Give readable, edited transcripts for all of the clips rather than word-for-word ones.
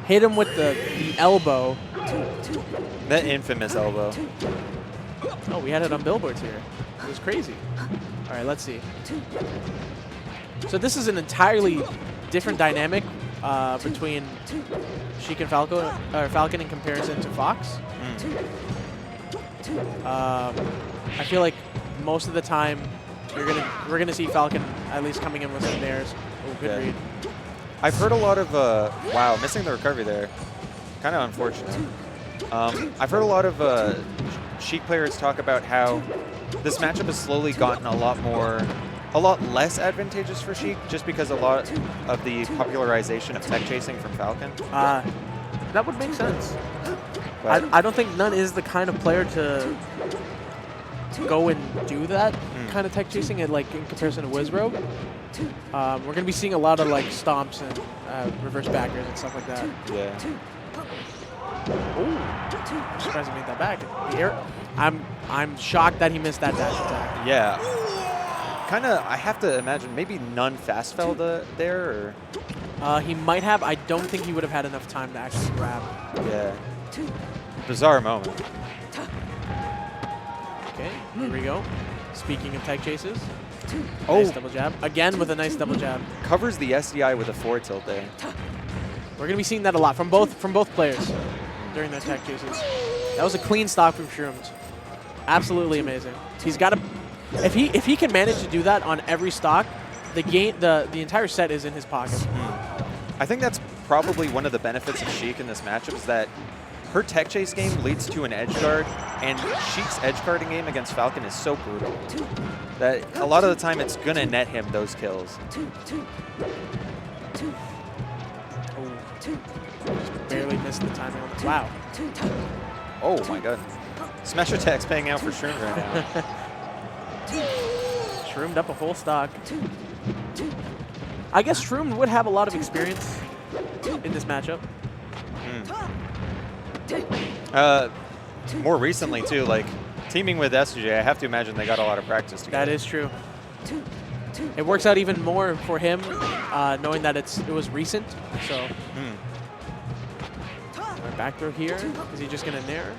hit him with the elbow. That infamous elbow. Oh, we had it on billboards here. It was crazy. All right, let's see. So this is an entirely different dynamic between Sheik and Falcon in comparison to Fox. I feel like most of the time we're gonna see Falcon at least coming in with some nairs. Oh, good read. I've heard a lot of wow, missing the recovery there. Kind of unfortunate. I've heard a lot of Sheik players talk about how this matchup has slowly gotten a lot less advantageous for Sheik just because a lot of the popularization of tech chasing from Falcon. That would make sense. I don't think n0ne is the kind of player to go and do that kind of tech chasing in comparison to Wizrobe. We're going to be seeing a lot of stomps and reverse backers and stuff like that. Yeah. Oh, surprised he made that back. I'm shocked that he missed that dash attack. Yeah. Kind of, I have to imagine maybe n0ne fast fell there, or? He might have. I don't think he would have had enough time to actually grab. Yeah. Bizarre moment. Okay, here we go. Speaking of tech chases. Oh. Nice double jab. Again with a nice double jab. Covers the SDI with a forward tilt there. We're going to be seeing that a lot from both players during their tech chases. That was a clean stock from Shroomed. Absolutely amazing. He's got to, if he can manage to do that on every stock, the entire set is in his pocket. I think that's probably one of the benefits of Sheik in this matchup is that her tech chase game leads to an edge guard, and Sheik's edge guarding game against Falcon is so brutal that a lot of the time it's gonna net him those kills. Just barely missed the timing on this. Wow. Oh my god. Smash attack's paying out for Shroomed right now. Shroomed up a whole stock. I guess Shroomed would have a lot of experience in this matchup. More recently too, teaming with SJ, I have to imagine they got a lot of practice together. That is true. It works out even more for him, knowing that it was recent. So, back throw here. Is he just gonna nair?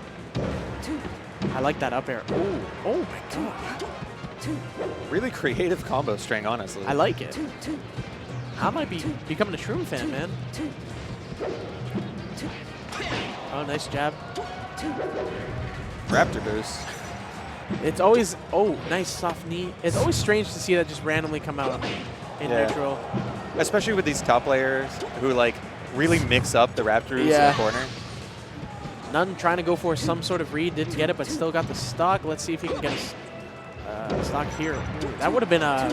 I like that up air. Oh my god! Really creative combo string, honestly. I like it. I might be becoming a Shroom fan, man. Oh, nice jab. Raptor boost. It's always, nice soft knee. It's always strange to see that just randomly come out in neutral. Especially with these top players who really mix up the Raptors in the corner. n0ne trying to go for some sort of read, didn't get it, but still got the stock. Let's see if he can get a stock here. Ooh, that would have been a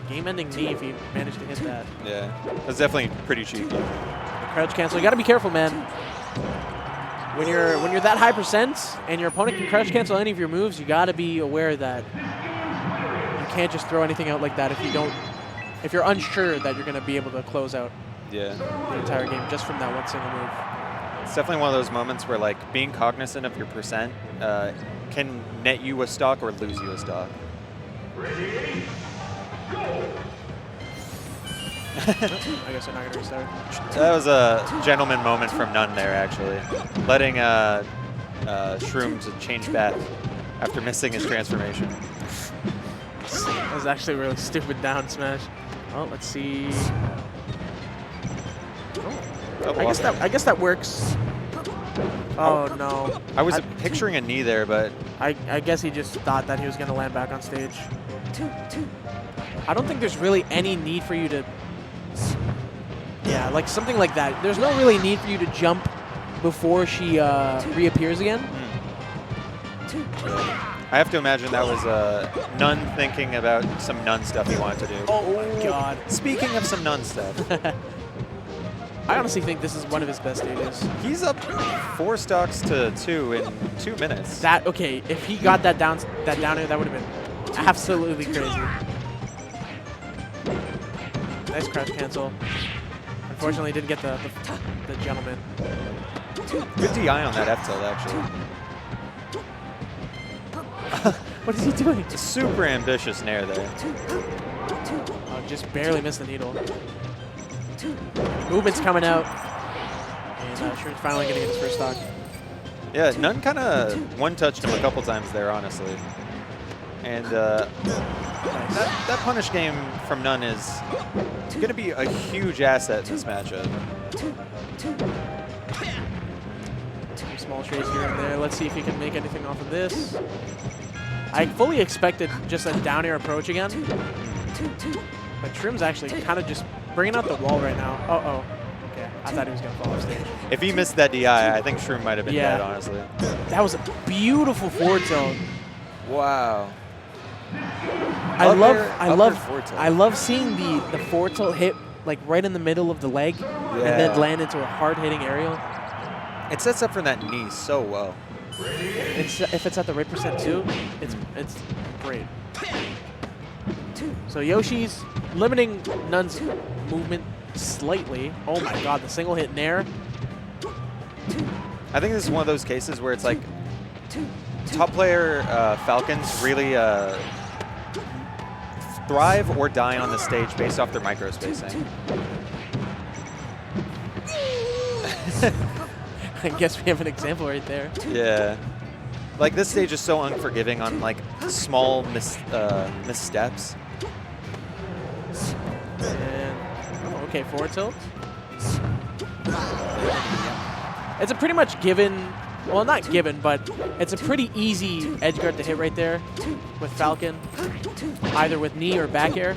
game-ending knee if he managed to hit that. Yeah, that's definitely pretty cheeky. Crouch cancel. You got to be careful, man. When you're that high percent and your opponent can crouch cancel any of your moves, you got to be aware that you can't just throw anything out like that if you're unsure that you're going to be able to close out the entire game just from that one single move. It's definitely one of those moments where being cognizant of your percent can net you a stock or lose you a stock. Ready? Go. I guess I'm not going to restart. That was a gentleman moment from n0ne there, actually. Letting Shroomed change back after missing his transformation. That was actually a really stupid down smash. Oh, let's see. I guess that works. Oh, no. I was picturing a knee there, but... I guess he just thought that he was going to land back on stage. I don't think there's really any need for you to... Yeah, something like that. There's no really need for you to jump before she reappears again. I have to imagine that was n0ne thinking about some n0ne stuff he wanted to do. Oh my god. Speaking of some n0ne stuff. I honestly think this is one of his best stages. He's up 4 stocks to 2 in 2 minutes. Okay, if he got that down air, that would have been absolutely crazy. Nice crouch cancel. Unfortunately, didn't get the gentleman. Good DI on that F tilt, actually. What is he doing? Super ambitious nair there. Oh, just barely missed the needle. Movement's coming out. Shroom's finally going to get his first stock. Yeah, n0ne kind of one-touched him a couple times there, honestly. And that punish game from n0ne is going to be a huge asset in this matchup. Some small trades here and there. Let's see if he can make anything off of this. I fully expected just a down air approach again. But Shroom's actually kind of just bringing out the wall right now. Uh-oh. Okay, I thought he was going to fall off stage. If he missed that DI, I think Shroom might have been dead, honestly. That was a beautiful forward tilt. Wow. I love seeing the forward tilt hit like right in the middle of the leg and then land into a hard-hitting aerial. It sets up for that knee so well. If it's at the right percent too, it's great. So Yoshi's limiting n0ne's movement slightly. Oh my god, the single hit nair. I think this is one of those cases where it's like top player Falcons really thrive or die on the stage based off their micro spacing. I guess we have an example right there. Yeah. Like, this stage is so unforgiving on, like, small missteps. And, oh, okay, forward tilt. It's a pretty much given, well, not given, but it's a pretty easy edge guard to hit right there with Falcon, either with knee or back air.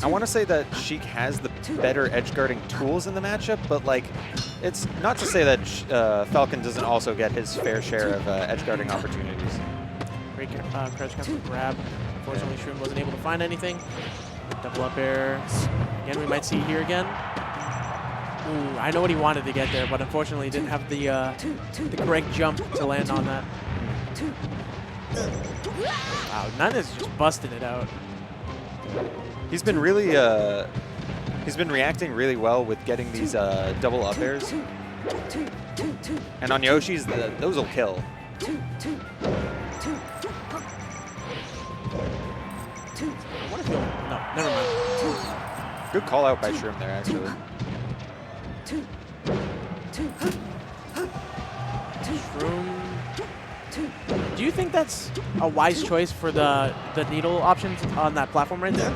I want to say that Sheik has the better edge guarding tools in the matchup, but like, it's not to say that Falcon doesn't also get his fair share of edge guarding opportunities. Great crouch cancel grab. Unfortunately, Shroom wasn't able to find anything. Double up air. Again, we might see here again. Ooh, I know what he wanted to get there, but unfortunately, he didn't have the correct jump to land on that. Wow, n0ne is just busting it out. He's been really, he's been reacting really well with getting these double up airs. And on Yoshi's, those will kill. No, never mind. Good call out by Shroom there, actually. Shroom. Do you think that's a wise choice for the needle options on that platform right there?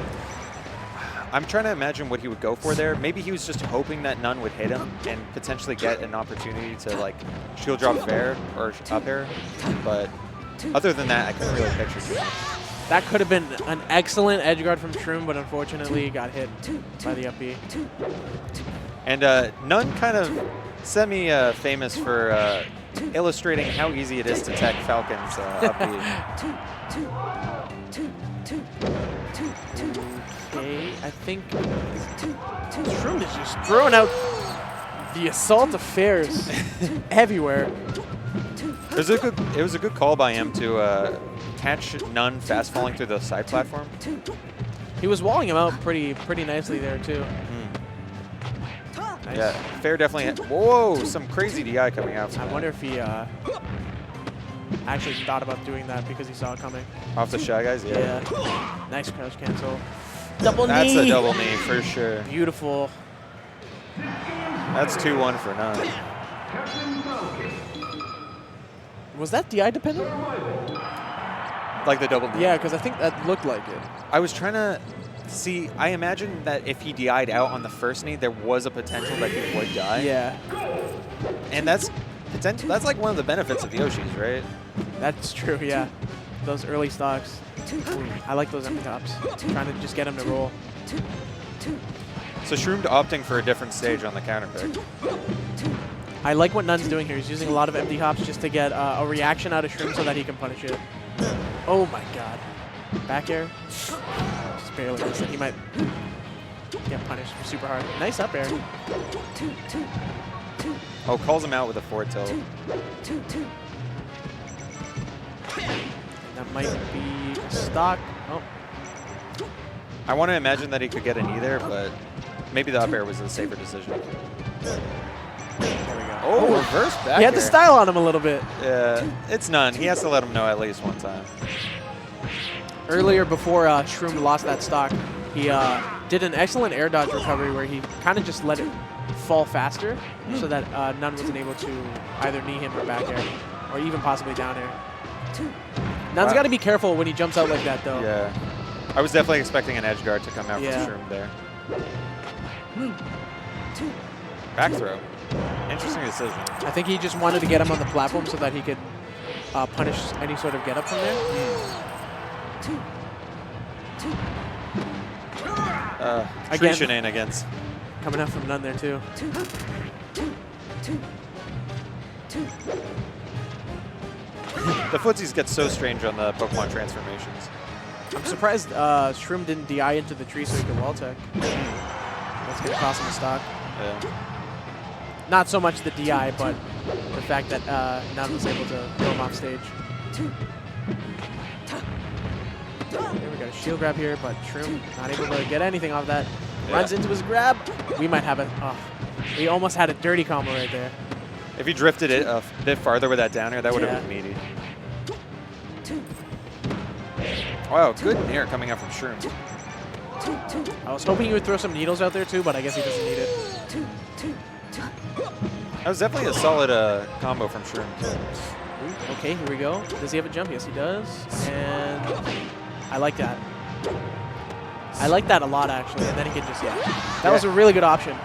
I'm trying to imagine what he would go for there. Maybe he was just hoping that n0ne would hit him and potentially get an opportunity to like shield drop fair or up air. But other than that, I couldn't really picture too much. That could have been an excellent edge guard from Shroom, but unfortunately got hit by the up B. And n0ne kind of semi-famous for illustrating how easy it is to tech Falcon's up B. Okay, I think Shroom is just throwing out the assault affairs everywhere. It was a good call by him to catch n0ne fast falling through the side platform. He was walling him out pretty nicely there too. Nice. Yeah, fair definitely. Whoa, some crazy DI coming out from I that. wonder if he actually thought about doing that because he saw it coming. Off the Shy Guys, yeah. Yeah. Nice crouch cancel. Double knee. That's a double knee for sure. Beautiful. That's 2-1 for n0ne. Was that DI dependent? Like the double knee? Yeah, because I think that looked like it. I was trying to see, I imagine that if he DI'd out on the first knee, there was a potential that he would die. Yeah. And that's like one of the benefits of Yoshi's, right? That's true, yeah. Those early stocks. Ooh, I like those empty hops. Trying to just get him to roll. So Shroomed opting for a different stage on the counter pick. I like what n0ne's doing here. He's using a lot of empty hops just to get a reaction out of Shroom so that he can punish it. Oh my god. Back air. Just barely missed it. He might get punished super hard. Nice up air. Oh, calls him out with a forward tilt. That might be a stock. Oh. I want to imagine that he could get a knee there, but maybe the up air was a safer decision. There we go. Oh, reverse back He had the air. style on him a little bit. Yeah, it's n0ne. He has to let him know at least one time. Earlier, before Shroom lost that stock, he did an excellent air dodge recovery where he kind of just let it fall faster so that n0ne wasn't able to either knee him or back air or even possibly down air. n0ne's got to be careful when he jumps out like that, though. Yeah. I was definitely expecting an edge guard to come out Yeah. from Shroomed there. Back throw. Interesting decision. I think he just wanted to get him on the platform so that he could punish any sort of get up from there. Tree Again. shenanigans. Coming out from n0ne there, too. The footsies get so strange on the Pokemon transformations. I'm surprised Shroomed didn't DI into the tree so he could wall tech. That's going to cost him a stock. Yeah. Not so much the DI, but the fact that n0ne was able to throw him off stage. Here we got a shield grab here, but Shroomed not able to get anything off that. Yeah. Runs into his grab. We might have it. Oh, we almost had a dirty combo right there. If he drifted it a bit farther with that down air, that would have Yeah. been meaty. Wow, good nair coming out from Shroomed. I was hoping he would throw some needles out there too, but I guess he doesn't need it. That was definitely a solid combo from Shroomed. Ooh, okay, here we go. Does he have a jump? Yes, he does. And I like that. I like that a lot, actually. And then he can just, That was a really good option.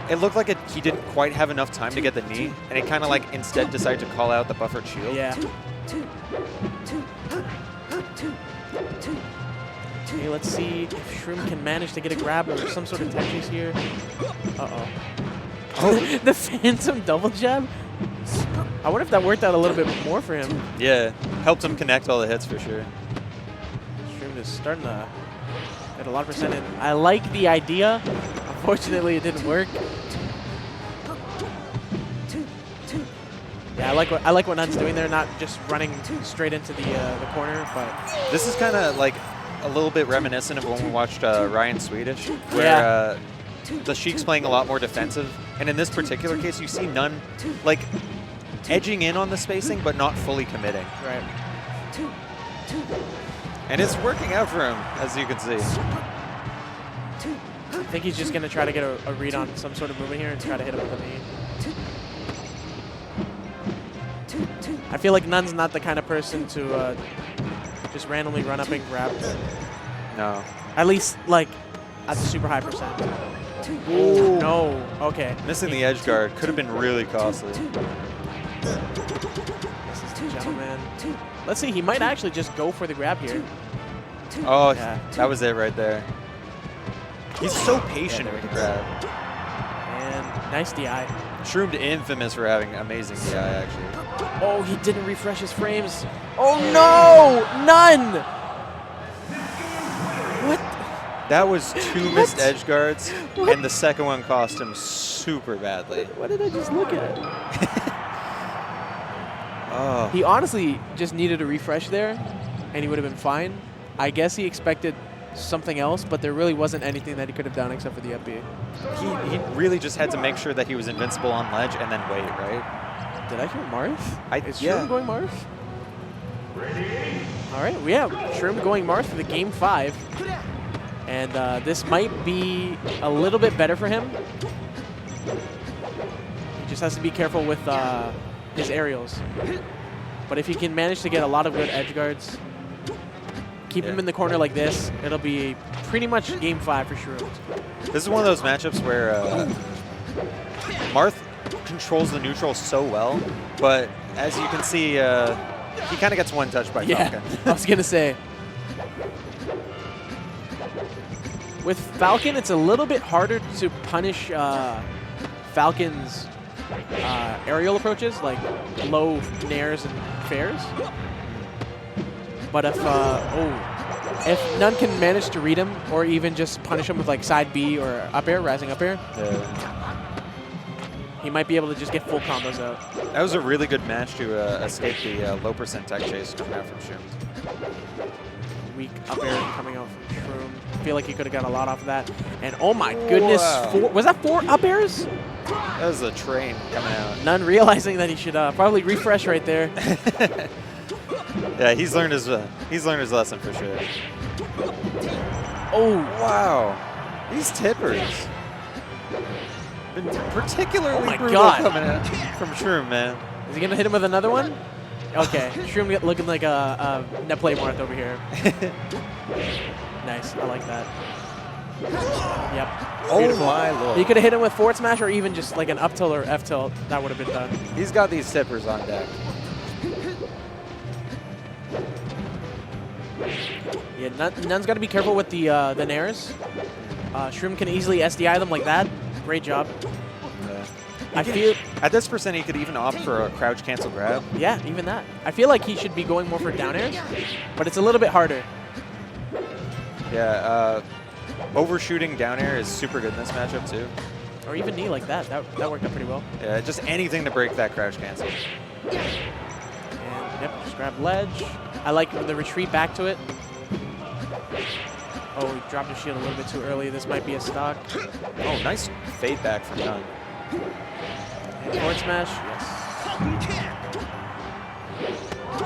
It looked like he didn't quite have enough time to get the knee, and it kind of like instead decided to call out the buffered shield. Yeah. Okay, let's see if Shroomed can manage to get a grab or some sort of tech chase here. Uh-oh. Oh. The phantom double jab? I wonder if that worked out a little bit more for him. Yeah, helped him connect all the hits for sure. Shroomed is starting to get a lot of percent in. I like the idea. Unfortunately, it didn't work. Yeah, I like what n0ne's doing there, not just running straight into the corner, but This is kind of like a little bit reminiscent of when we watched Ryan Swedish, where the Sheik's playing a lot more defensive, and in this particular case, you see n0ne like edging in on the spacing, but not fully committing. right. And it's working out for him, as you can see. I think he's just gonna try to get a read on some sort of movement here and try to hit him with a knee. I feel like n0ne's not the kind of person to just randomly run up and grab. No. At least, like, at the super high percent. Ooh. No. Okay. Missing the edge guard could have been really costly. This is the gentleman. Let's see. He might actually just go for the grab here. Oh, Yeah. that was it right there. He's so patient with the grab. And nice DI. Shroomed infamous for having amazing DI, actually. Oh, he didn't refresh his frames. Oh, no! n0ne! What? That was two missed edge guards, and the second one cost him super badly. What did I just look at? Oh. He honestly just needed a refresh there, and he would have been fine. I guess he expected something else, but there really wasn't anything that he could have done except for the up B. He really just had to make sure that he was invincible on ledge and then wait, right? Did I hear Marth? Is yeah. Shroomed going Marth? All right, we have Shroomed going Marth for the game 5. And this might be a little bit better for him. He just has to be careful with his aerials. But if he can manage to get a lot of good edge guards, keep him in the corner like this, it'll be pretty much game 5 for Shroomed. This is one of those matchups where Marth controls the neutral so well, but as you can see, he kind of gets one touch by Falcon. I was going to say. With Falcon, it's a little bit harder to punish Falcon's aerial approaches, like low nairs and fairs. But if n0ne can manage to read him, or even just punish him with like side B or up air, rising up air, he might be able to just get full combos out. That was a really good match to escape the low percent tech chase coming out from Shroomed. Weak up air coming out from Shroomed. I feel like he could have got a lot off of that. And oh my goodness, Wow. was that 4 up airs? That was a train coming out. n0ne realizing that he should probably refresh right there. Yeah, he's learned his lesson for sure. Oh, Wow, these tippers. been particularly Oh my brutal God. coming out from Shroomed, man. Is he going to hit him with another one? Okay. Shroomed looking like a net play Marth over here. Nice. I like that. Yep. Oh Beautiful. my lord. You could have hit him with forward smash or even just like an up tilt or F tilt. That would have been done. He's got these tippers on deck. Yeah, n0ne's got to be careful with the nairs. Shroomed can easily SDI them like that. Great job. Yeah. I feel, At this percent, he could even opt for a crouch cancel grab. yeah, even that. I feel like he should be going more for down airs, but it's a little bit harder. Yeah, overshooting down air is super good in this matchup too. Or even knee like that. That worked out pretty well. Yeah, just anything to break that crouch cancel. And yep, just grab ledge. I like the retreat back to it. Oh, he dropped his shield a little bit too early. This might be a stock. Oh, nice fade back from n0ne. And forward smash, yes.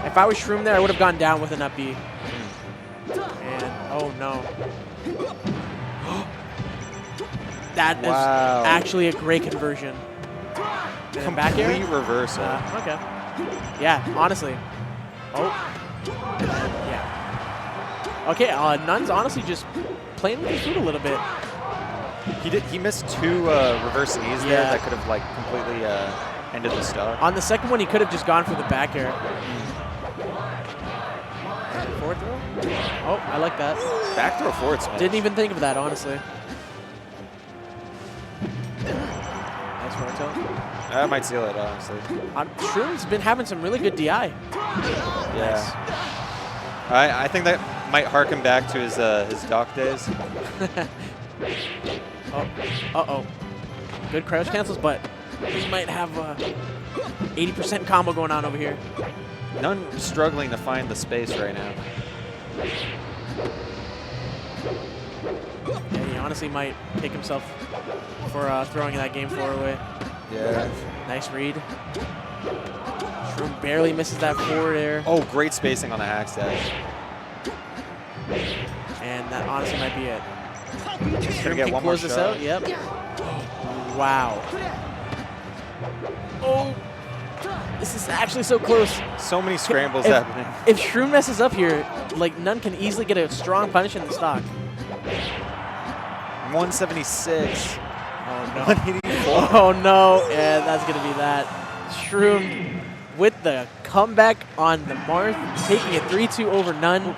If I was Shroomed there, I would have gone down with an up B. And, oh no. That is actually a great conversion. And back air? Complete reversal. Okay. Yeah, honestly. Oh. Yeah. Okay, n0ne's honestly just playing with his food a little bit. He missed two reverse knees there that could have like completely ended the stock. On the second one, he could have just gone for the back air. And forward throw? Oh, I like that. Back throw forward smash. Didn't even think of that, honestly. Nice forward tilt. I might seal it, honestly. Shroomed's been having some really good DI. Yeah. I think that might harken back to his dock days. Uh-oh. Good crouch cancels, but he might have 80% combo going on over here. n0ne struggling to find the space right now. Yeah, he honestly might take himself for throwing that game 4 away. Yeah. Nice read. Shroomed barely misses that forward air. Oh, great spacing on the hack stash. And that honestly might be it. Gonna get one more close this shot. out. Yep. Wow. Oh. This is actually so close. So many scrambles if, happening. If Shroomed messes up here, like n0ne can easily get a strong punish in the stock. 176. Oh no. 184. Oh no. Yeah, that's gonna be that. Shroomed with the comeback on the Marth, taking it 3-2 over n0ne.